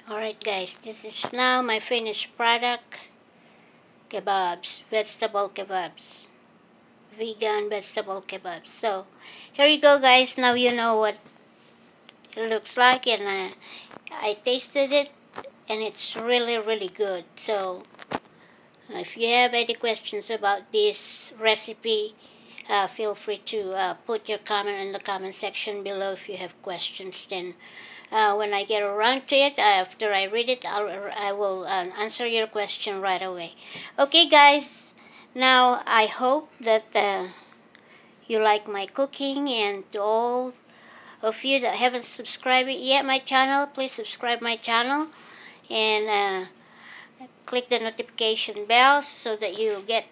Alright guys, this is now my finished product. Kebabs, vegetable kebabs. Vegan vegetable kebabs. So, here you go guys. Now you know what it looks like, and I tasted it and it's really good. So, if you have any questions about this recipe, feel free to put your comment in the comment section below if you have questions. Then when I get around to it, after I read it, I will answer your question right away. Okay guys, now I hope that you like my cooking, and to all of you that haven't subscribed yet my channel, please subscribe my channel and click the notification bell so that you get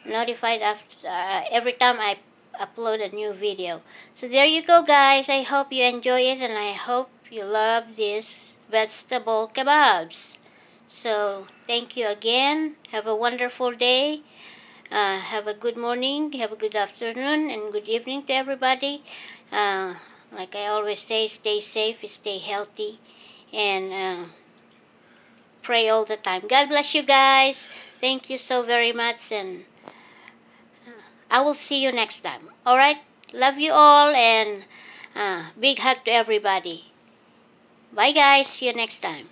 notified after every time I upload a new video. So there you go guys, I hope you enjoy it and I hope you love this vegetable kebabs. So thank you again, have a wonderful day, have a good morning, have a good afternoon, and good evening to everybody. Like I always say, stay safe, stay healthy, and pray all the time. God bless you guys. Thank you so very much, and I will see you next time. Alright? Love you all, and big hug to everybody. Bye guys. See you next time.